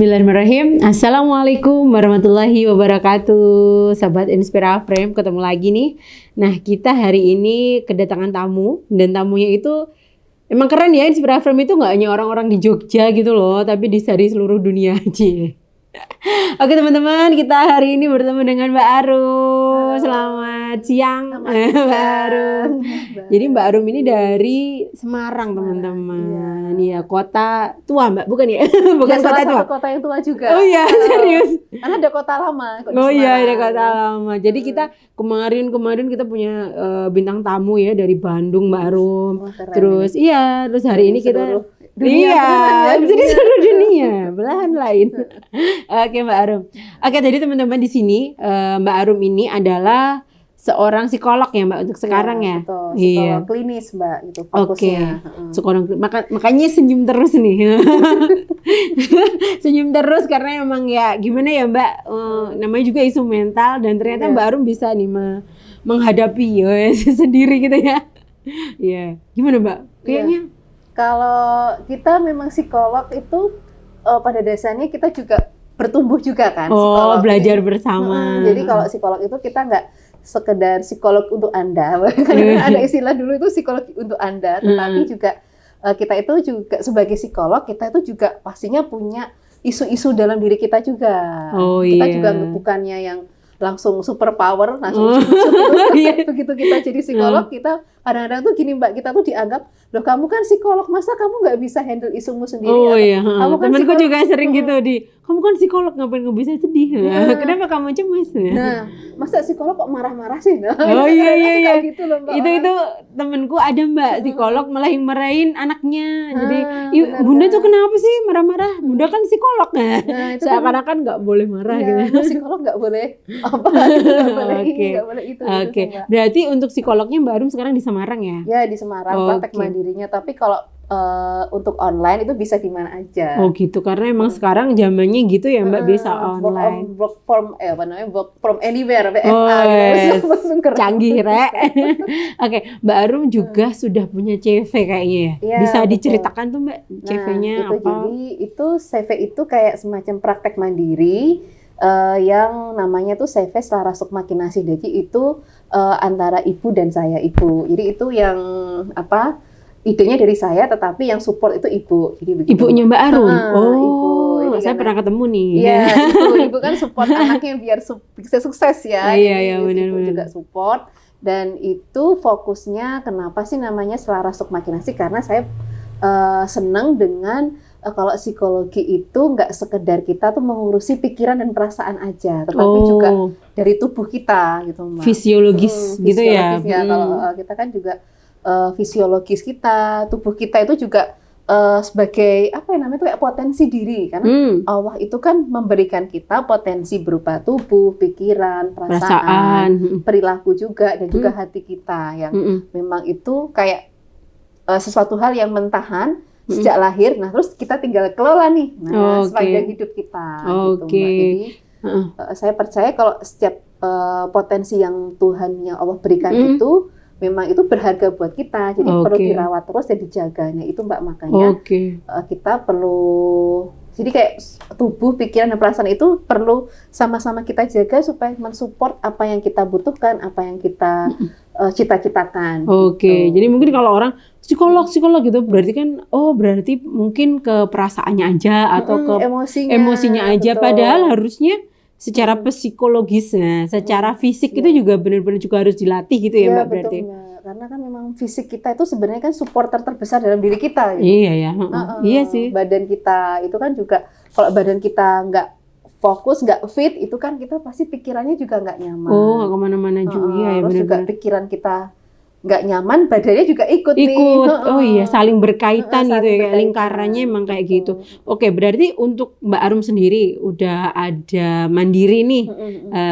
Bismillahirrahmanirrahim. Assalamualaikum warahmatullahi wabarakatuh. Sahabat Inspira Frame, ketemu lagi nih. Nah, kita hari ini kedatangan tamu. Dan tamunya itu emang keren ya. Inspira Frame itu gak hanya orang-orang di Jogja gitu loh, tapi di seluruh dunia aja. Oke teman-teman, kita hari ini bertemu dengan Mbak Arum. Selamat siang Mbak Arum. Jadi Mbak Arum ini dari Semarang teman-teman. Iya, kota tua Mbak, bukan ya? Bukan ya, kota tua. Kota yang tua juga. Oh iya, serius. Karena ada kota lama. Oh iya, ada kota lama. Jadi kita kemarin kita punya bintang tamu ya dari Bandung Mbak Arum. Terus iya, terus hari ini kita dunia, jadi seluruh dunia, belahan lain. Oke Mbak Arum. Oke, jadi teman-teman di sini Mbak Arum ini adalah seorang psikolog ya Mbak untuk sekarang ya. Betul, psikolog klinis Mbak gitu fokusnya. Psikolog makanya senyum terus nih. Senyum terus karena emang ya gimana ya Mbak, namanya juga isu mental dan ternyata Mbak Arum bisa nih menghadapi ya sendiri gitu ya. Iya, gimana Mbak? Kayaknya kalau kita memang psikolog itu pada dasarnya kita juga bertumbuh juga kan. Psikolog belajar bersama. Jadi kalau psikolog itu kita nggak sekedar psikolog untuk Anda. Karena ada istilah dulu itu psikolog untuk Anda, tetapi juga kita itu juga sebagai psikolog kita itu juga pastinya punya isu-isu dalam diri kita juga. Kita juga bukannya yang langsung super power, langsung begitu kita jadi psikolog, kita kadang-kadang tuh gini Mbak, kita tuh dianggap, loh kamu kan psikolog, masa kamu nggak bisa handle isumu sendiri? Oh iya, kamu kan temanku juga sering gitu kamu kan psikolog, ngapain nggak bisa sedih? Kenapa kamu cemas? Nah, masa psikolog kok marah-marah sih? Oh iya. Gitu loh, Mbak. Itu temanku ada Mbak psikolog marahin anaknya. Jadi, Bunda tuh kenapa sih marah-marah? Bunda kan psikolog seakan-akan nggak boleh marah gitu. Psikolog nggak boleh apa? Nggak boleh itu. Oke. Berarti untuk psikolognya Mbak Arum sekarang di Semarang ya? Ya di Semarang, praktek mandirinya. Tapi kalau untuk online itu bisa di mana aja. Oh gitu, karena emang sekarang zamannya gitu ya Mbak, bisa online. Work from anywhere. Canggih Rek. Oke, Mbak Arum juga sudah punya CV kayaknya ya. Bisa diceritakan tuh Mbak CV-nya apa? Jadi itu CV itu kayak semacam praktek mandiri. Yang namanya tuh CV Selera Sukma Kinasih. Jadi itu antara ibu dan saya ibu. Jadi itu yang idenya dari saya, tetapi yang support itu ibu. Jadi begitu. Ibunya Mbak Arum. Ibu. Saya pernah ketemu nih. Iya, ibu kan support anaknya biar bisa sukses ya. Iya, benar. Ibu juga support. Dan itu fokusnya kenapa sih namanya Selera Sukma Kinasih? Karena saya senang dengan kalau psikologi itu nggak sekedar kita tuh mengurusi pikiran dan perasaan aja, tetapi juga dari tubuh kita gitu Mbak. Fisiologis gitu ya. Kalau kita kan juga fisiologis kita, tubuh kita itu juga sebagai kayak potensi diri, karena Allah itu kan memberikan kita potensi berupa tubuh, pikiran, perasaan. Perilaku juga, dan juga hati kita yang memang itu kayak sesuatu hal yang mentahan sejak lahir, nah terus kita tinggal kelola nih, sepanjang hidup kita. Gitu, Mbak. Jadi saya percaya kalau setiap potensi yang Tuhan yang Allah berikan itu memang itu berharga buat kita, jadi perlu dirawat terus dan dijaganya itu Mbak, makanya kita perlu, jadi kayak tubuh, pikiran, dan perasaan itu perlu sama-sama kita jaga supaya mensupport apa yang kita butuhkan, apa yang kita cita-citakan. Gitu. Jadi mungkin kalau orang psikolog gitu berarti kan berarti mungkin ke perasaannya aja atau ke emosinya aja, padahal harusnya secara psikologisnya, secara fisik itu juga benar-benar juga harus dilatih gitu ya Mbak, berarti. Betul, karena kan memang fisik kita itu sebenarnya kan supporter terbesar dalam diri kita. Gitu. Iya ya, iya sih. Badan kita itu kan juga, kalau badan kita nggak fokus, nggak fit, itu kan kita pasti pikirannya juga nggak nyaman. Nggak kemana-mana juga ya. Terus juga pikiran kita nggak nyaman, badannya juga ikut nih. Saling berkaitan gitu ya, lingkarannya emang kayak gitu. Oke, berarti untuk Mbak Arum sendiri udah ada mandiri nih,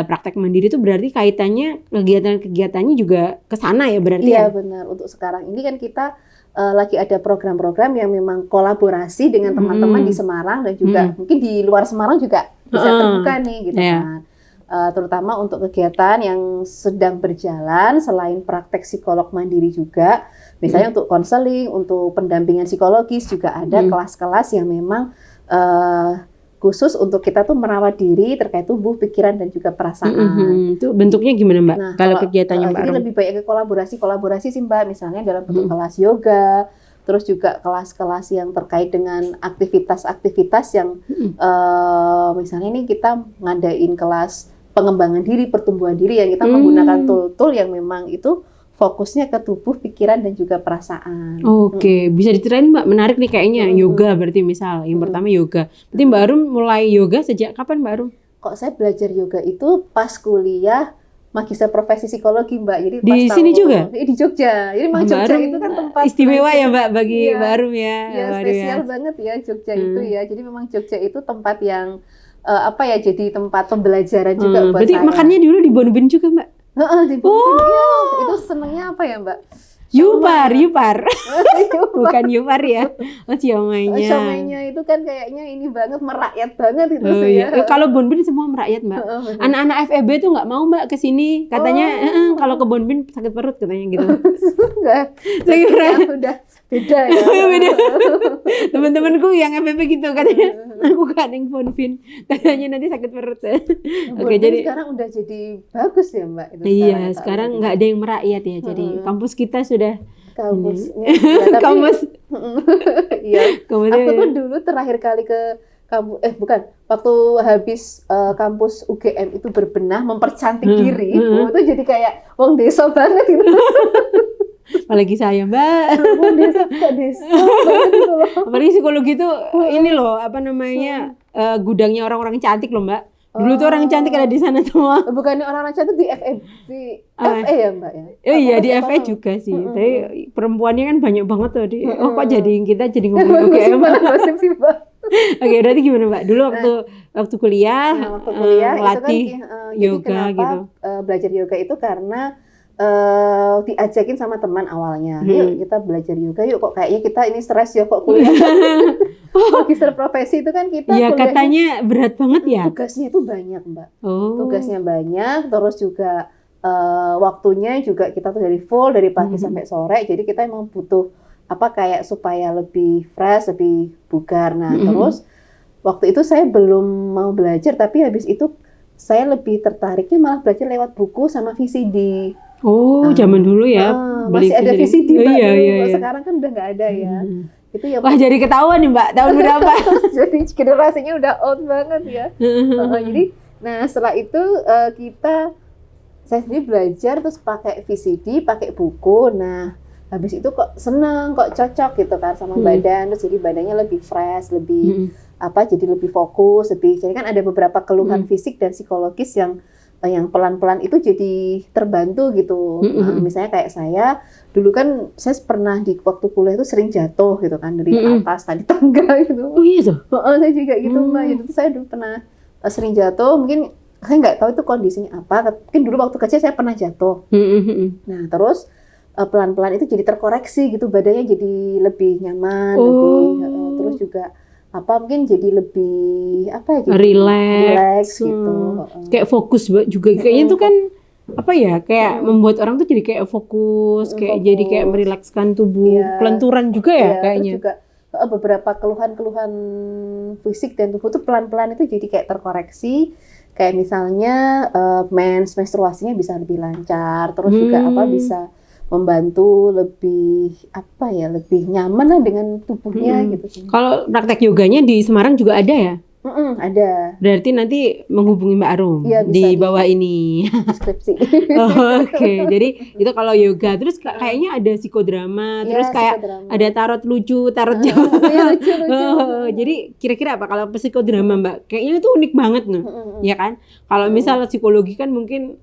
praktek mandiri itu berarti kaitannya kegiatan-kegiatannya juga ke sana ya berarti. Iya benar, untuk sekarang ini kan kita lagi ada program-program yang memang kolaborasi dengan teman-teman di Semarang dan juga mungkin di luar Semarang juga bisa terbuka nih gitu kan. Terutama untuk kegiatan yang sedang berjalan selain praktek psikolog mandiri juga, misalnya untuk konseling, untuk pendampingan psikologis juga ada kelas-kelas yang memang khusus untuk kita tuh merawat diri terkait tubuh, pikiran dan juga perasaan. Itu bentuknya gimana Mbak? Nah, kalau kegiatannya Mbak jadi Rum? lebih banyak ke kolaborasi sih Mbak, misalnya dalam bentuk kelas yoga, terus juga kelas-kelas yang terkait dengan aktivitas-aktivitas yang misalnya ini kita ngadain kelas pengembangan diri, pertumbuhan diri yang kita menggunakan tool-tool yang memang itu fokusnya ke tubuh, pikiran dan juga perasaan. Oke, bisa diceritain Mbak, menarik nih kayaknya. Yoga berarti misal, yang pertama yoga. Berarti Mbak Rum mulai yoga sejak kapan Mbak Rum? Kok saya belajar yoga itu pas kuliah magister profesi psikologi Mbak. Jadi di pas sini juga? Di Jogja. Jadi memang Jogja itu kan tempat istimewa ya Mbak bagi Mbak Rum ya. Iya, spesial banget ya Jogja itu ya. Jadi memang Jogja itu tempat yang jadi tempat pembelajaran juga buat berarti saya. makannya dulu di Bonbin juga Mbak? Di Bonbin, iya. Itu senengnya apa ya Mbak? Yupar. Bukan Yupar ya. Siomainya. Siomainya itu kan kayaknya ini banget, merakyat banget itu sih ya. Kalau Bonbin semua merakyat Mbak. Anak-anak FEB tuh nggak mau Mbak kesini. Katanya kalau ke Bonbin sakit perut katanya gitu. Enggak. Saya kira udah beda ya. Beda. Teman-temanku yang FEB gitu katanya. Aku kan yang Bonbin. Katanya nanti sakit perut. Oke, jadi sekarang udah jadi bagus ya Mbak itu. Iya, sekarang nggak ada yang merakyat ya. Jadi kampus kita sudah kampusnya. Ya, kampus. Iya. Aku tuh dulu terakhir kali ke kampus, waktu habis kampus UGM itu berbenah mempercantik diri, itu jadi kayak wong desa banget gitu. Apalagi saya Mbak. Wong desa banget gitu loh. Apalagi psikologi itu ini loh, apa namanya, gudangnya orang-orang cantik loh Mbak. Dulu tuh orang cantik ada di sana semua. Bukannya orang-orang cantik di FE ya Mbak ya? Iya di FE juga sih. Tapi perempuannya kan banyak banget tuh. Kok jadi kita jadi ngomong UGM. Oke, berarti gimana Mbak? Dulu waktu kuliah, latih itu kan, yoga gitu. Belajar yoga itu karena diajakin sama teman awalnya. Yuk kita belajar yoga yuk, kok kayaknya kita ini stres ya kok kuliah. Magister profesi itu kan kita ya katanya berat banget ya. Tugasnya itu banyak Mbak. Tugasnya banyak, terus juga waktunya juga kita tuh dari full dari pagi sampai sore. Jadi kita emang butuh kayak supaya lebih fresh, lebih bugar. Nah terus waktu itu saya belum mau belajar, tapi habis itu saya lebih tertariknya malah belajar lewat buku sama VCD. Zaman dulu ya. Masih ada VCD Mbak. Iya. Sekarang kan udah nggak ada ya. Itu ya. Wah, jadi ketahuan nih Mbak, tahun berapa? Jadi generasinya udah old banget ya. Jadi, setelah itu saya sendiri belajar terus pakai VCD, pakai buku. Nah, habis itu kok seneng, kok cocok gitu kan sama badan. Terus jadi badannya lebih fresh, lebih jadi lebih fokus, jadi kan ada beberapa keluhan fisik dan psikologis yang pelan-pelan itu jadi terbantu gitu. Misalnya kayak saya dulu kan saya pernah di waktu kuliah itu sering jatuh gitu kan dari atas tadi tangga gitu. Oh iya tuh. Saya juga gitu Mbak. Jadi saya dulu pernah sering jatuh. Mungkin saya nggak tahu itu kondisinya apa. Mungkin dulu waktu kecil saya pernah jatuh. Nah terus pelan-pelan itu jadi terkoreksi gitu, badannya jadi lebih nyaman, terus juga mungkin jadi lebih relax gitu. Kayak fokus juga kayaknya itu kan kayak membuat orang tuh jadi kayak fokus, jadi kayak merilekskan tubuh, kelenturan juga ya kayaknya. Terus juga beberapa keluhan-keluhan fisik dan tubuh tuh pelan-pelan itu jadi kayak terkoreksi. Kayak misalnya menstruasinya bisa lebih lancar, terus juga bisa membantu lebih lebih nyaman lah dengan tubuhnya gitu. Kalau praktek yoganya di Semarang juga ada ya? Ada. Berarti nanti menghubungi Mbak Rum di bawah ini. Deskripsi. Oke, jadi itu kalau yoga. Terus kayaknya ada psikodrama, terus kayak ada tarot lucu, tarot jauh. Lucu. Jadi kira-kira apa kalau psikodrama Mbak? Kayaknya itu unik banget nih, ya kan? Kalau misal psikologi kan mungkin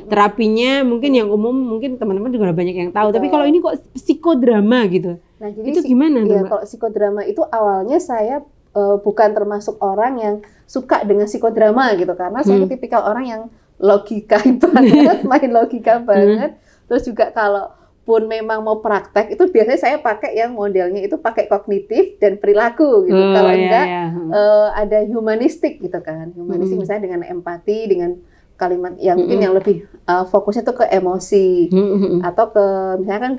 terapinya mungkin yang umum mungkin teman-teman juga banyak yang tahu. Tapi kalau ini kok psikodrama gitu? Nah, jadi itu gimana tuh Mbak? Kalau psikodrama itu awalnya saya bukan termasuk orang yang suka dengan psikodrama gitu, karena saya tipikal orang yang logika banget, main logika banget. Terus juga kalau pun memang mau praktek itu biasanya saya pakai yang modelnya itu pakai kognitif dan perilaku gitu. Kalau enggak ada humanistik gitu kan, humanistik misalnya dengan empati, dengan kalimat yang mungkin yang lebih fokusnya tuh ke emosi atau ke misalkan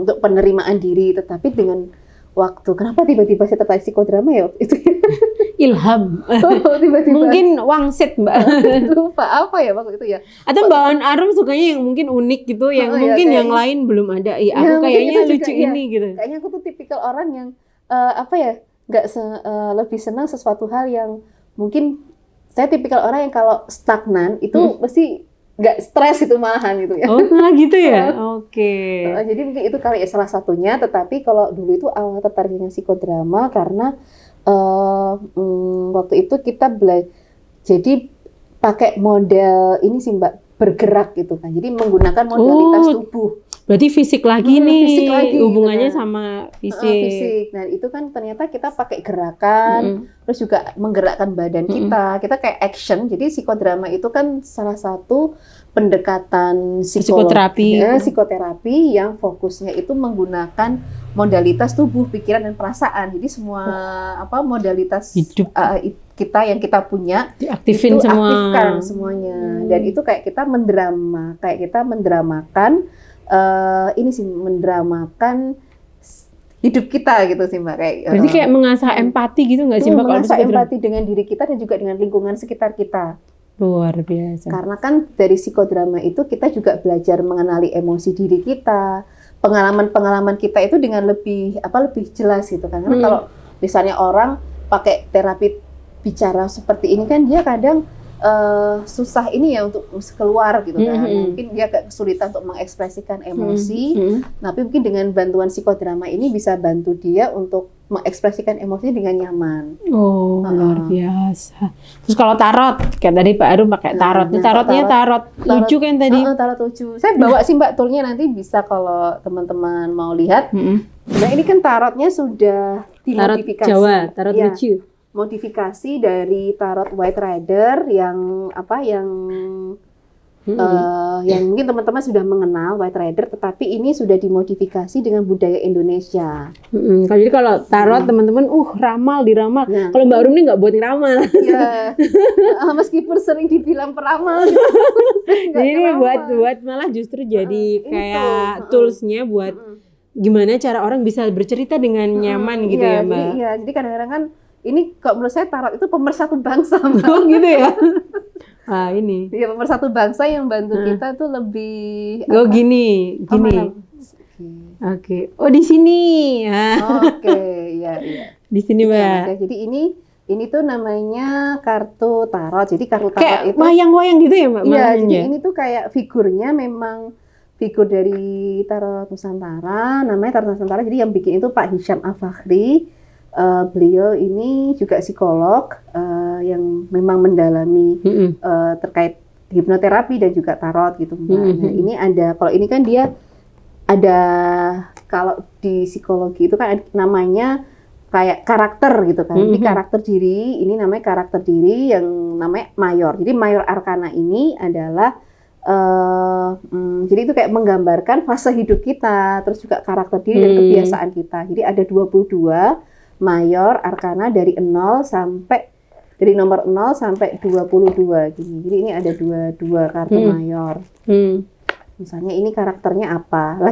untuk penerimaan diri, tetapi dengan waktu. Kenapa tiba-tiba saya tertarik psikodrama ya waktu itu? ilham. Tiba-tiba Mungkin wangsit Mbak. lupa apa ya waktu itu ya. Atau Mbak Arum sukanya yang mungkin unik gitu, yang mungkin yang lain belum ada. Iya, aku kayaknya lucu juga, ini gitu. Kayaknya aku tuh tipikal orang yang nggak lebih senang sesuatu hal yang mungkin saya tipikal orang yang kalau stagnan itu pasti nggak stres itu malahan gitu ya. Oh malah gitu ya? Oke. Jadi mungkin itu kali ya salah satunya. Tetapi kalau dulu itu awal tertariknya psikodrama karena waktu itu kita jadi pakai model ini sih Mbak, bergerak gitu kan. Jadi menggunakan modalitas tubuh. Berarti fisik lagi nih, fisik lagi, hubungannya gitu, sama fisik. Fisik. Nah itu kan ternyata kita pakai gerakan, terus juga menggerakkan badan kita. Kita kayak action. Jadi psikodrama itu kan salah satu pendekatan psikoterapi yang fokusnya itu menggunakan modalitas tubuh, pikiran dan perasaan. Jadi semua modalitas hidup kita yang kita punya diaktifin itu semua. Aktifkan semuanya. Dan itu kayak kita mendramakan mendramakan hidup kita gitu sih Mbak, kayak berarti kayak mengasah empati gitu nggak sih Mbak? Mengasah empati dengan diri kita dan juga dengan lingkungan sekitar kita. Luar biasa. Karena kan dari psikodrama itu kita juga belajar mengenali emosi diri kita, pengalaman-pengalaman kita itu dengan lebih jelas gitu kan. Karena kalau misalnya orang pakai terapi bicara seperti ini kan dia kadang susah ini ya untuk keluar gitu kan. Mungkin dia agak kesulitan untuk mengekspresikan emosi. Tapi mungkin dengan bantuan psikodrama ini bisa bantu dia untuk mengekspresikan emosi dengan nyaman. Oh, luar biasa. Terus kalau tarot, kayak tadi Pak Arum pakai tarot. Tarotnya tarot lucu kan tadi? Tarot lucu. Saya bawa sih Mbak toolnya, nanti bisa kalau teman-teman mau lihat. Nah ini kan tarotnya sudah dimodifikasi. Tarot Jawa, tarot lucu. Modifikasi dari tarot White Rider yang mungkin teman-teman sudah mengenal White Rider, tetapi ini sudah dimodifikasi dengan budaya Indonesia. Jadi kalau tarot teman-teman, ramal diramal. Nah, kalau Mbak Arum ini nggak buat ngeramal. Iya. Meskipun sering dibilang peramal. Jadi ini buat malah justru jadi kayak toolsnya buat gimana cara orang bisa bercerita dengan nyaman gitu ya Mbak. Jadi kadang-kadang kan ini kalau menurut saya tarot itu pemersatu bangsa. Oh gitu ya. Ini. Iya, pemersatu bangsa yang bantu kita tuh lebih. Oh gini. Oke. Oh di sini. Oke, iya. Di sini Mbak. Jadi ini tuh namanya kartu tarot. Jadi kartu tarot kayak itu wayang-wayang gitu ya Mbak? Iya, jadi ini tuh kayak figurnya memang figur dari Tarot Nusantara. Namanya Tarot Nusantara. Jadi yang bikin itu Pak Hisham Al-Fakhri. Beliau ini juga psikolog yang memang mendalami terkait hipnoterapi dan juga tarot gitu Mbak. Nah, ini kalau ini kan dia ada, kalau di psikologi itu kan namanya kayak karakter gitu kan. Ini karakter diri, ini namanya karakter diri yang namanya mayor. Jadi mayor arkana ini adalah jadi itu kayak menggambarkan fase hidup kita, terus juga karakter diri dan kebiasaan kita. Jadi ada 22 mayor arkana dari nomor 0 sampai 22 gini. Jadi ini ada dua kartu mayor. Misalnya ini karakternya apa?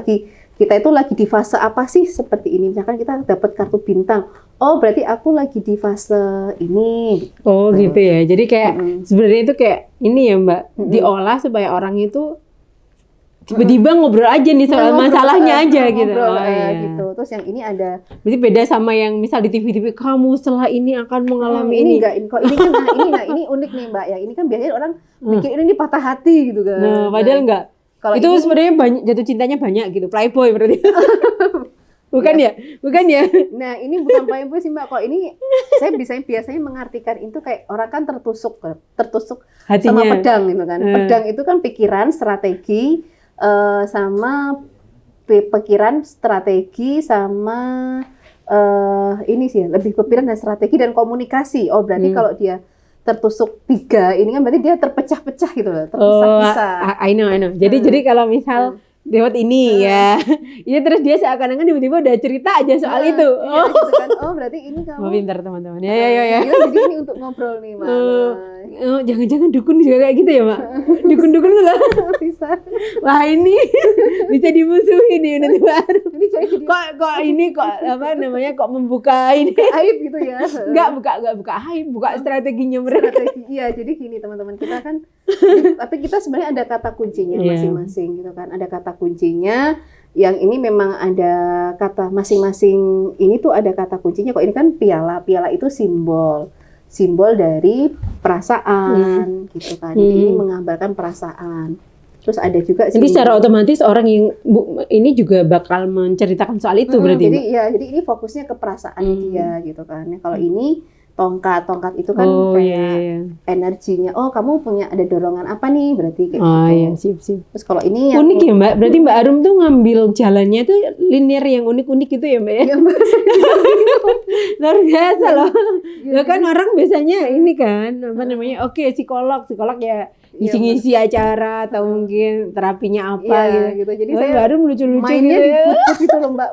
Kita itu lagi di fase apa sih seperti ini? Misalkan kita dapat kartu bintang. Oh, berarti aku lagi di fase ini. Oh, gitu ya. Jadi kayak sebenarnya itu kayak ini ya, Mbak, diolah supaya orang itu tiba-tiba ngobrol aja nih soal masalahnya aja gitu. Gitu. Terus yang ini ada. Berarti beda sama yang misal di TV-TV, kamu setelah ini akan mengalami ini. Ini ini unik nih Mbak. Yang ini kan biasanya orang mikir ini patah hati gitu kan. Nah, padahal enggak. Kalau itu sebenarnya jatuh cintanya banyak gitu. Playboy berarti. Bukan ya? Nah, ini bukan playboy sih Mbak. Kalau ini saya biasanya mengartikan itu kayak orang kan tertusuk hatinya sama pedang gitu kan. Pedang itu kan pikiran, strategi, sama ini sih lebih pikiran dan strategi dan komunikasi. Oh, berarti kalau dia tertusuk 3, ini kan berarti dia terpecah-pecah gitu loh, terpisah-pisah. I know. Jadi kalau misal lewat ini ya. Iya terus dia seakan-akan tiba-tiba udah cerita aja soal itu. Iya, gitu kan. Oh berarti ini kamu. Pintar teman-teman. Ya. Jadi ini untuk ngobrol nih Mak. Jangan-jangan dukun juga kayak gitu ya Mak. Dukun-dukun tuh lah. Bisa. Wah ini bisa dimusuhi nih nanti baru. Ini jadi Kok ini apa namanya kok membuka ini aib gitu ya. Enggak buka aib, buka strateginya mereka. Iya, jadi gini teman-teman kita kan tapi kita sebenarnya ada kata kuncinya masing-masing gitu kan. Ada kata kuncinya yang ini memang ada kata masing-masing ini tuh ada kata kuncinya. Kok ini kan piala itu simbol dari perasaan gitu kan. Jadi ini menggambarkan perasaan. Terus ada juga jadi secara otomatis orang yang ini juga bakal menceritakan soal itu berarti. Jadi ini fokusnya ke perasaan dia gitu kan. Kalau ini tongkat itu kan kayak energinya. Oh, kamu ada dorongan apa nih? Berarti kayak gitu. Iya, sip. Terus kalau ini unik ya, Mbak. Berarti Mbak Arum tuh ngambil jalannya tuh linear yang unik-unik gitu ya, Mbak ya? Iya, Mbak. Luar biasa loh. Ya kan orang biasanya ini kan, apa namanya? Oke, psikolog ya ngisi-ngisi acara atau mungkin terapinya apa gitu. Jadi saya baru lucu-lucu mainnya gitu. Di booth gitu loh Mbak,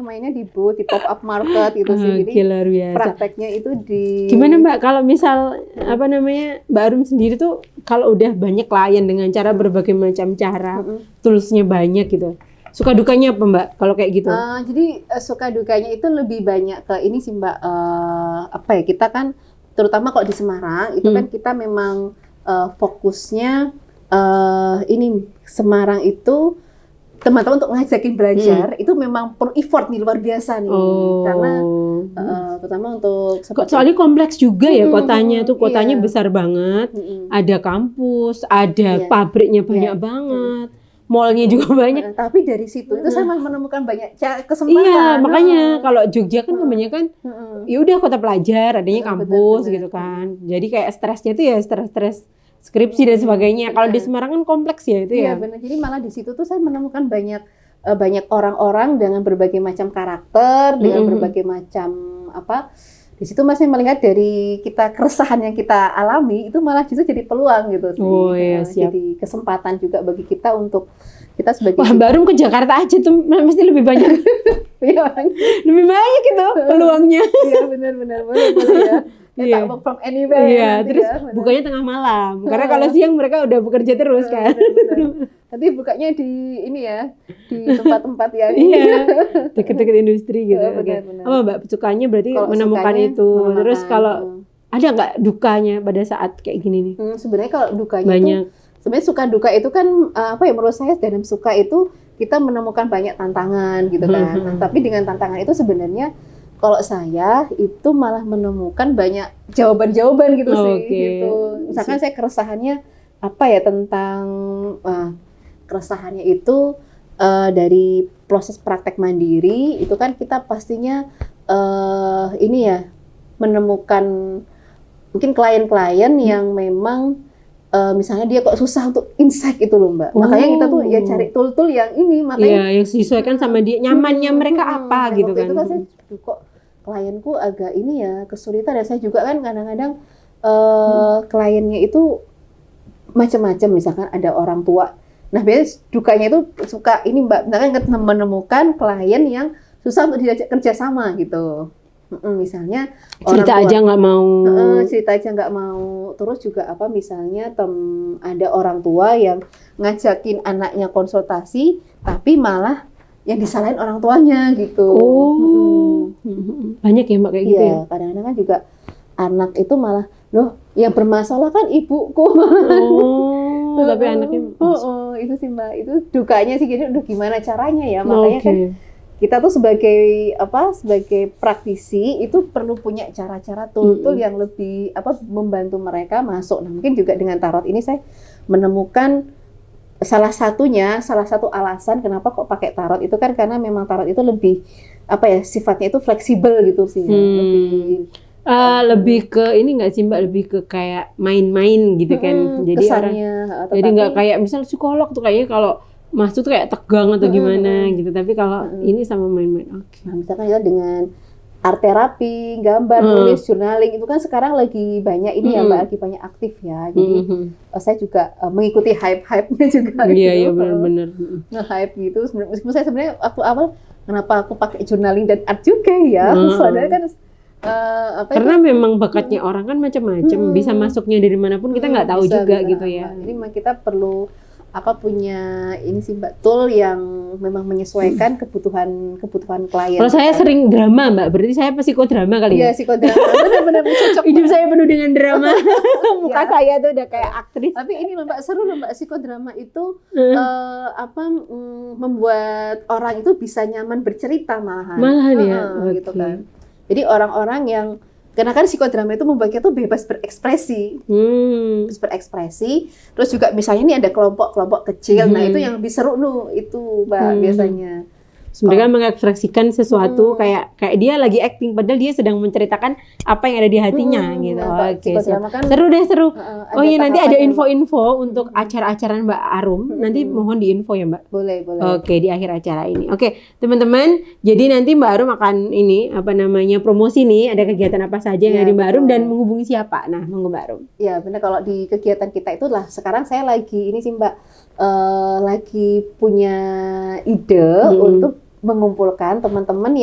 mainnya di booth, di pop up market gitu sih. Jadi luar biasa. Prakteknya itu di gimana Mbak kalau misal apa namanya Mbak Arum sendiri tuh kalau udah banyak klien dengan cara berbagai macam cara, toolsnya banyak gitu. Suka dukanya apa Mbak kalau kayak gitu? Jadi suka dukanya itu lebih banyak ke ini sih Mbak, apa ya, kita kan terutama kalau di Semarang itu kan kita memang fokusnya ini Semarang itu teman-teman untuk ngajakin belajar itu memang perlu effort nih luar biasa nih karena terutama untuk soalnya kompleks juga ya kotanya tuh besar banget, ada kampus, ada pabriknya banyak banget. Mallnya juga banyak. Tapi dari situ itu saya menemukan banyak kesempatan. Iya, makanya kalau Jogja kan kebanyakan ya udah kota pelajar, adanya kampus bener. Gitu kan. Jadi kayak stresnya tuh ya stres skripsi dan sebagainya. Kalau di Semarang kan kompleks ya itu ya. Iya, benar. Jadi malah di situ tuh saya menemukan banyak orang-orang dengan berbagai macam karakter, dengan berbagai macam apa. Di situ masih melihat dari kita keresahan yang kita alami itu malah justru jadi peluang gitu sih. Oh iya, siap. Jadi kesempatan juga bagi kita untuk kita sebagai baru ke Jakarta aja tuh mesti lebih banyak. Lebih banyak itu peluangnya. Iya benar boleh ya. Kita work from anywhere. Iya, terus bukanya tengah malam. Karena kalau siang mereka udah bekerja terus kan. Nanti bukanya di ini ya, di tempat-tempat yang deket-deket industri gitu. Benar. Apa Mbak sukanya berarti menemukan itu. Terus kalau ada nggak dukanya pada saat kayak gini nih? Sebenarnya kalau dukanya banyak. Sebenarnya suka duka itu kan apa ya, menurut saya dalam suka itu kita menemukan banyak tantangan gitu kan. Tapi dengan tantangan itu sebenarnya kalau saya itu malah menemukan banyak jawaban-jawaban gitu sih. Gitu. Misalkan saya keresahannya apa ya tentang keresahannya itu dari proses praktek mandiri itu kan kita pastinya ini ya menemukan mungkin klien-klien yang memang misalnya dia kok susah untuk insight itu loh Mbak. Makanya kita tuh ya cari tool-tool yang ini makanya yang disesuaikan sama dia nyamannya mereka apa gitu kan. Itu kan saya kok klienku agak ini ya kesulitan dan saya juga kan kadang-kadang kliennya itu macam-macam, misalkan ada orang tua. Nah, biasanya dukanya itu suka ini Mbak, misalkan menemukan klien yang susah untuk diajak kerja sama gitu. Misalnya cerita aja nggak mau. Cerita aja nggak mau. Terus juga apa misalnya ada orang tua yang ngajakin anaknya konsultasi, tapi malah yang disalahin orang tuanya gitu. Banyak ya Mbak kayak gitu ya. Kadang-kadang kan juga anak itu malah loh yang bermasalah kan ibuku. Tapi anaknya itu sih Mbak, itu dukanya sih gini, udah gimana caranya ya, makanya kan kita tuh sebagai praktisi itu perlu punya cara-cara tool-tool yang lebih membantu mereka masuk. Nah, mungkin juga dengan tarot ini saya menemukan salah satu alasan kenapa kok pakai tarot itu kan karena memang tarot itu lebih sifatnya itu fleksibel gitu sih. Lebih ke ini nggak sih Mbak, lebih ke kayak main-main gitu kan. Jadi kesannya, jadi nggak kayak misal psikolog tuh kayaknya kalau masuk tuh kayak tegang atau gimana gitu. Tapi kalau ini sama main-main. Nah, misalkan ya dengan art terapi, gambar, nulis, journaling itu kan sekarang lagi banyak ini ya Mbak, lagi banyak aktif ya. Jadi saya juga mengikuti hype-hype-nya juga. Iya benar-benar. Nge-hype gitu. Meskipun saya sebenarnya waktu awal kenapa aku pakai journaling dan art juga ya? Padahal kan karena memang bakatnya orang kan macam-macam, bisa masuknya dari manapun kita nggak tahu juga gitu ya. Jadi memang kita perlu punya ini sih Mbak, tool yang memang menyesuaikan kebutuhan klien. Kalau saya sering drama Mbak, berarti saya psikodrama kali ya? Iya, psikodrama, benar-benar cocok. Hidup saya penuh dengan drama, muka saya tuh udah kayak aktris. Tapi ini loh Mbak, seru loh Mbak, psikodrama itu membuat orang itu bisa nyaman bercerita malahan. Ya, gitu kan. Jadi orang-orang yang karena kan psikodrama itu membuat kita tuh bebas berekspresi, terus juga misalnya ini ada kelompok-kelompok kecil, nah itu yang lebih seru itu Mbak biasanya. Mereka mengekspresikan sesuatu kayak dia lagi acting, padahal dia sedang menceritakan apa yang ada di hatinya gitu. Oke, kan seru deh seru. Oh iya, nanti ada info-info untuk acara-acara Mbak Arum. Nanti mohon diinfo ya Mbak. Boleh. Oke, di akhir acara ini. Oke, teman-teman. Jadi nanti Mbak Arum akan promosi nih. Ada kegiatan apa saja yang ada di Mbak Arum dan menghubungi siapa? Nah, monggo Mbak Arum. Ya benar, kalau di kegiatan kita itulah sekarang saya lagi ini sih Mbak. Lagi punya ide untuk mengumpulkan teman-teman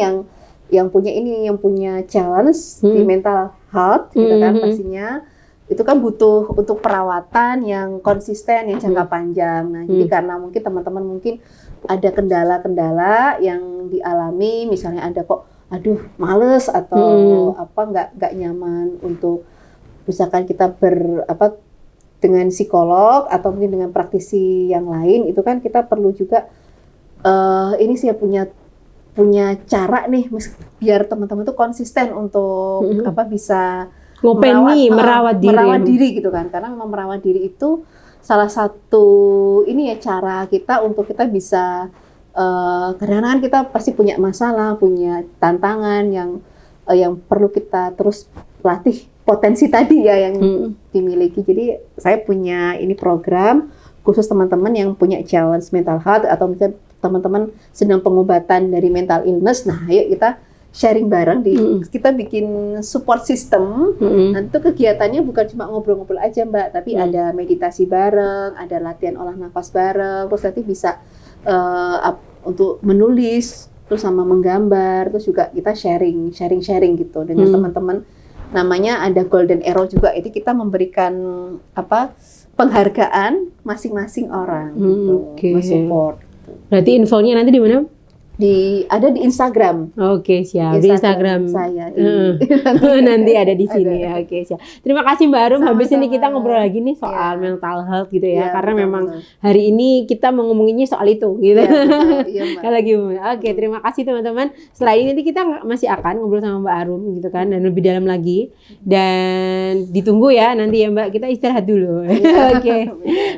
yang punya challenge di mental health gitu kan, pastinya itu kan butuh untuk perawatan yang konsisten, yang jangka panjang. Nah, jadi karena mungkin teman-teman ada kendala-kendala yang dialami, misalnya ada aduh males atau nggak nyaman untuk misalkan kita dengan psikolog atau mungkin dengan praktisi yang lain, itu kan kita perlu juga ini sih punya cara nih biar teman-teman tuh konsisten untuk bisa merawat diri gitu kan, karena memang merawat diri itu salah satu ini ya cara kita untuk kita bisa kadang-kadang kita pasti punya masalah, punya tantangan yang perlu kita terus latih potensi tadi ya yang dimiliki. Jadi saya punya ini program khusus teman-teman yang punya challenge mental health atau mungkin teman-teman sedang pengobatan dari mental illness. Nah, ayo kita sharing bareng kita bikin support system. Nanti itu kegiatannya bukan cuma ngobrol-ngobrol aja Mbak, tapi ada meditasi bareng, ada latihan olah nafas bareng, terus nanti bisa untuk menulis, terus sama menggambar, terus juga kita sharing gitu dengan teman-teman. Namanya ada Golden Arrow juga. Jadi kita memberikan penghargaan masing-masing orang gitu, support. Berarti infonya nanti di mana? Ada di Instagram. Oke, siap. Di Instagram saya. Nanti ada di sini ya. Oke, siap. Terima kasih Mbak Arum. Habis ini kita ngobrol lagi nih soal mental health gitu ya. Karena memang hari ini kita mau ngomonginnya soal itu gitu. Kalau oke, terima kasih teman-teman. Setelah ini nanti kita masih akan ngobrol sama Mbak Arum gitu kan, dan lebih dalam lagi. Dan ditunggu ya nanti ya Mbak, kita istirahat dulu. Oke.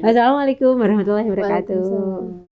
Assalamualaikum warahmatullahi wabarakatuh.